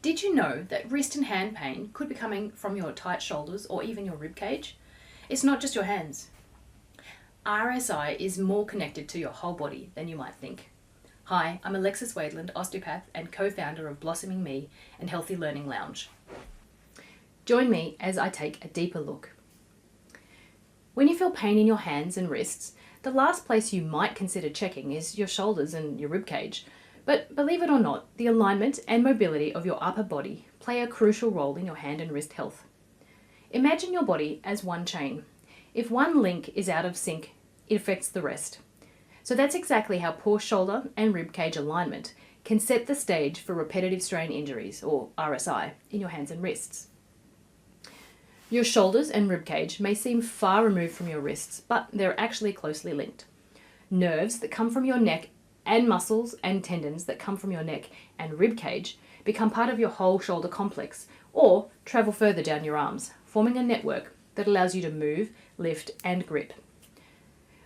Did you know that wrist and hand pain could be coming from your tight shoulders or even your rib cage? It's not just your hands. RSI is more connected to your whole body than you might think. Hi, I'm Alexis Weidland, osteopath and co-founder of BlossomingMe and Healthy Learning Lounge. Join me as I take a deeper look. When you feel pain in your hands and wrists, the last place you might consider checking is your shoulders and your rib cage. But believe it or not, the alignment and mobility of your upper body play a crucial role in your hand and wrist health. Imagine your body as one chain. If one link is out of sync, it affects the rest. So that's exactly how poor shoulder and rib cage alignment can set the stage for repetitive strain injuries, or RSI, in your hands and wrists. Your shoulders and rib cage may seem far removed from your wrists, but they're actually closely linked. Nerves that come from your neck and muscles and tendons that come from your neck and rib cage become part of your whole shoulder complex or travel further down your arms, forming a network that allows you to move, lift and grip.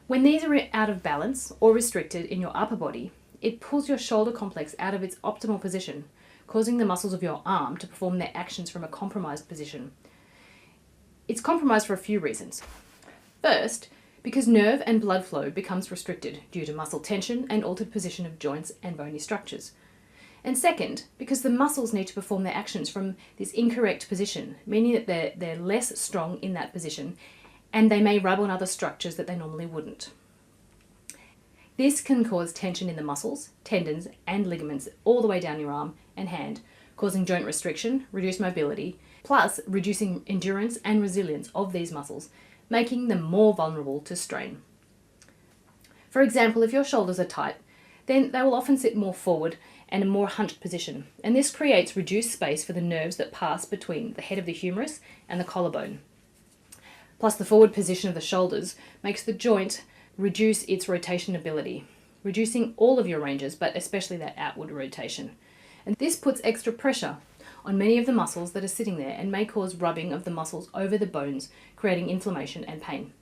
When these are out of balance or restricted in your upper body, it pulls your shoulder complex out of its optimal position, causing the muscles of your arm to perform their actions from a compromised position. It's compromised for a few reasons. First, because nerve and blood flow becomes restricted due to muscle tension and altered position of joints and bony structures. And second, because the muscles need to perform their actions from this incorrect position, meaning that they're less strong in that position and they may rub on other structures that they normally wouldn't. This can cause tension in the muscles, tendons and ligaments all the way down your arm and hand, causing joint restriction, reduced mobility, plus reducing endurance and resilience of these muscles, making them more vulnerable to strain. For example, if your shoulders are tight, then they will often sit more forward and a more hunched position, and this creates reduced space for the nerves that pass between the head of the humerus and the collarbone. Plus, the forward position of the shoulders makes the joint reduce its rotation ability, reducing all of your ranges, but especially that outward rotation. And this puts extra pressure on many of the muscles that are sitting there and may cause rubbing of the muscles over the bones, creating inflammation and pain.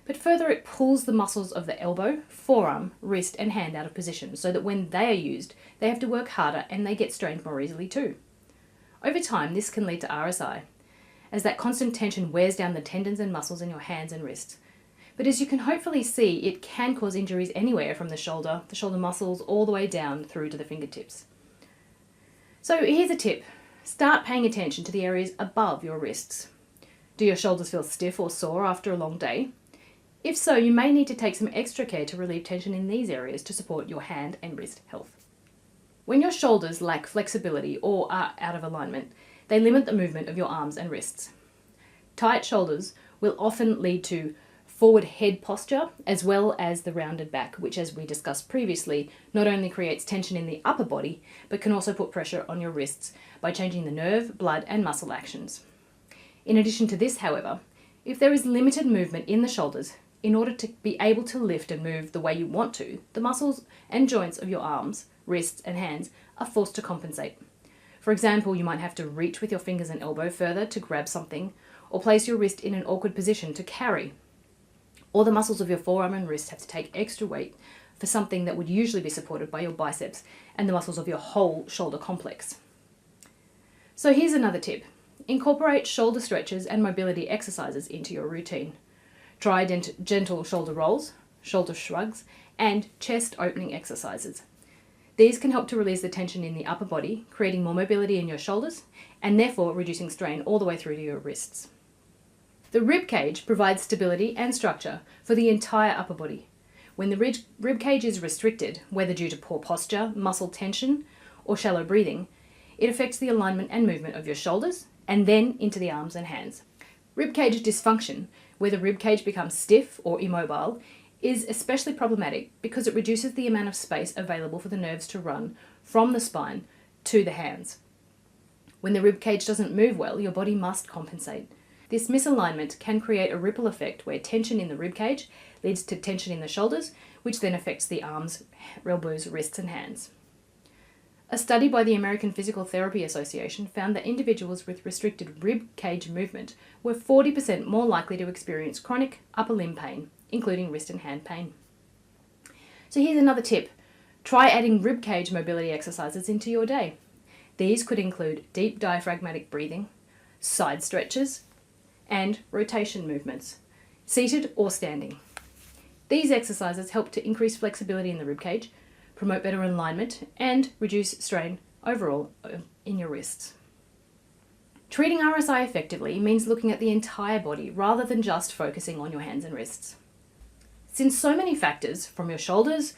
But further, it pulls the muscles of the elbow, forearm, wrist and hand out of position so that when they are used, they have to work harder and they get strained more easily too. Over time, this can lead to RSI, as that constant tension wears down the tendons and muscles in your hands and wrists. But as you can hopefully see, it can cause injuries anywhere from the shoulder muscles, all the way down through to the fingertips. So here's a tip. Start paying attention to the areas above your wrists. Do your shoulders feel stiff or sore after a long day? If so, you may need to take some extra care to relieve tension in these areas to support your hand and wrist health. When your shoulders lack flexibility or are out of alignment, they limit the movement of your arms and wrists. Tight shoulders will often lead to forward head posture as well as the rounded back, which, as we discussed previously, not only creates tension in the upper body, but can also put pressure on your wrists by changing the nerve, blood and muscle actions. In addition to this, however, if there is limited movement in the shoulders, in order to be able to lift and move the way you want to, the muscles and joints of your arms, wrists and hands are forced to compensate. For example, you might have to reach with your fingers and elbow further to grab something, or place your wrist in an awkward position to carry. Or the muscles of your forearm and wrist have to take extra weight for something that would usually be supported by your biceps and the muscles of your whole shoulder complex. So here's another tip. Incorporate shoulder stretches and mobility exercises into your routine. Try gentle shoulder rolls, shoulder shrugs, and chest opening exercises. These can help to release the tension in the upper body, creating more mobility in your shoulders, and therefore reducing strain all the way through to your wrists. The rib cage provides stability and structure for the entire upper body. When the rib cage is restricted, whether due to poor posture, muscle tension, or shallow breathing, it affects the alignment and movement of your shoulders and then into the arms and hands. Rib cage dysfunction, where the rib cage becomes stiff or immobile, is especially problematic because it reduces the amount of space available for the nerves to run from the spine to the hands. When the rib cage doesn't move well, your body must compensate. This misalignment can create a ripple effect where tension in the rib cage leads to tension in the shoulders, which then affects the arms, elbows, wrists and hands. A study by the American Physical Therapy Association found that individuals with restricted rib cage movement were 40% more likely to experience chronic upper limb pain, including wrist and hand pain. So here's another tip. Try adding rib cage mobility exercises into your day. These could include deep diaphragmatic breathing, side stretches, and rotation movements, seated or standing. These exercises help to increase flexibility in the ribcage, promote better alignment, and reduce strain overall in your wrists. Treating RSI effectively means looking at the entire body rather than just focusing on your hands and wrists. Since so many factors, from your shoulders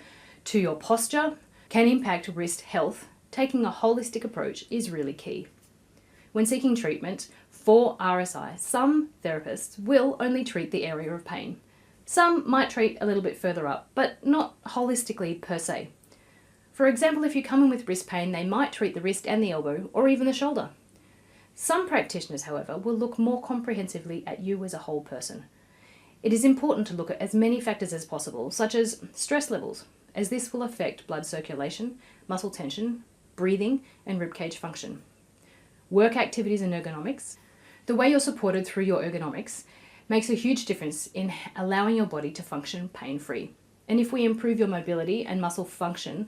to your posture, can impact wrist health, taking a holistic approach is really key. When seeking treatment for RSI, some therapists will only treat the area of pain. Some might treat a little bit further up, but not holistically per se. For example, if you come in with wrist pain, they might treat the wrist and the elbow, or even the shoulder. Some practitioners, however, will look more comprehensively at you as a whole person. It is important to look at as many factors as possible, such as stress levels, as this will affect blood circulation, muscle tension, breathing, and ribcage function. Work activities and ergonomics. The way you're supported through your ergonomics makes a huge difference in allowing your body to function pain-free. And if we improve your mobility and muscle function,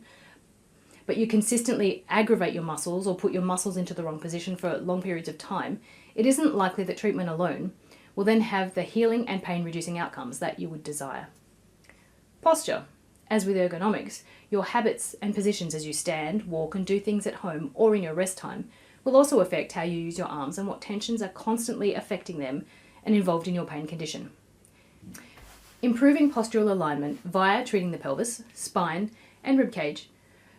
but you consistently aggravate your muscles or put your muscles into the wrong position for long periods of time, it isn't likely that treatment alone will then have the healing and pain-reducing outcomes that you would desire. Posture. As with ergonomics, your habits and positions as you stand, walk, and do things at home or in your rest time will also affect how you use your arms and what tensions are constantly affecting them and involved in your pain condition. Improving postural alignment via treating the pelvis, spine, and ribcage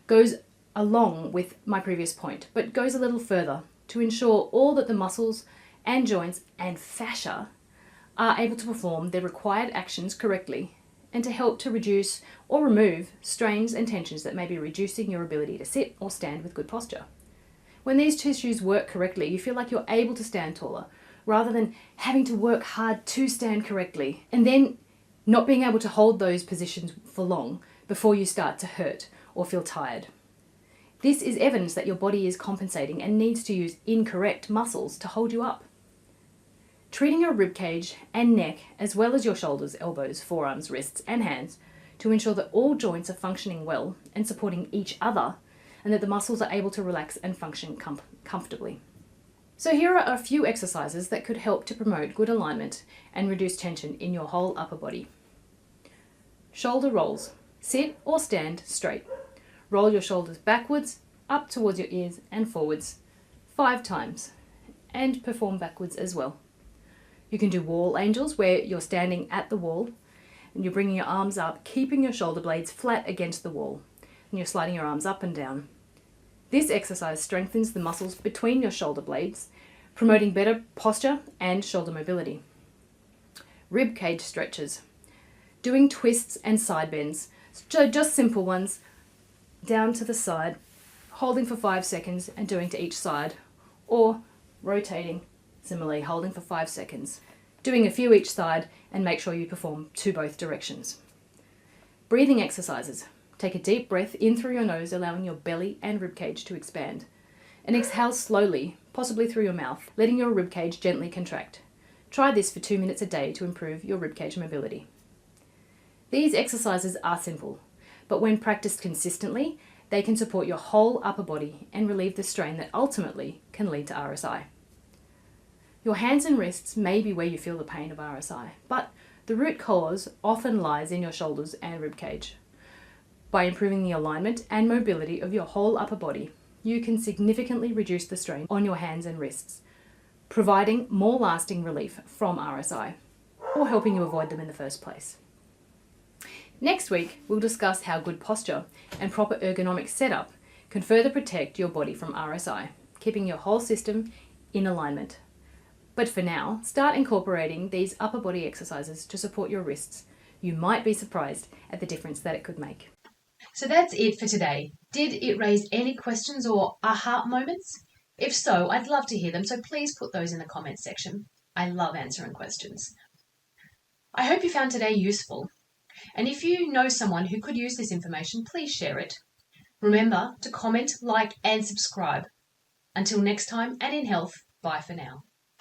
goes along with my previous point, but goes a little further to ensure all that the muscles and joints and fascia are able to perform their required actions correctly and to help to reduce or remove strains and tensions that may be reducing your ability to sit or stand with good posture. When these tissues work correctly, you feel like you're able to stand taller, rather than having to work hard to stand correctly and then not being able to hold those positions for long before you start to hurt or feel tired. This is evidence that your body is compensating and needs to use incorrect muscles to hold you up. Treating your ribcage and neck, as well as your shoulders, elbows, forearms, wrists, and hands, to ensure that all joints are functioning well and supporting each other, and that the muscles are able to relax and function comfortably. So here are a few exercises that could help to promote good alignment and reduce tension in your whole upper body. Shoulder rolls. Sit or stand straight. Roll your shoulders backwards, up towards your ears and forwards 5 times, and perform backwards as well. You can do wall angels, where you're standing at the wall and you're bringing your arms up, keeping your shoulder blades flat against the wall, and you're sliding your arms up and down. This exercise strengthens the muscles between your shoulder blades, promoting better posture and shoulder mobility. Rib cage stretches. Doing twists and side bends, so just simple ones, down to the side, holding for 5 seconds and doing to each side, or rotating, similarly holding for 5 seconds, doing a few each side, and make sure you perform to both directions. Breathing exercises. Take a deep breath in through your nose, allowing your belly and ribcage to expand, and exhale slowly, possibly through your mouth, letting your ribcage gently contract. Try this for 2 minutes a day to improve your ribcage mobility. These exercises are simple, but when practiced consistently, they can support your whole upper body and relieve the strain that ultimately can lead to RSI. Your hands and wrists may be where you feel the pain of RSI, but the root cause often lies in your shoulders and ribcage. By improving the alignment and mobility of your whole upper body, you can significantly reduce the strain on your hands and wrists, providing more lasting relief from RSI, or helping you avoid them in the first place. Next week, we'll discuss how good posture and proper ergonomic setup can further protect your body from RSI, keeping your whole system in alignment. But for now, start incorporating these upper body exercises to support your wrists. You might be surprised at the difference that it could make. So that's it for today. Did it raise any questions or aha moments? If so, I'd love to hear them, so please put those in the comments section. I love answering questions. I hope you found today useful. And if you know someone who could use this information, please share it. Remember to comment, like, and subscribe. Until next time, and in health, bye for now.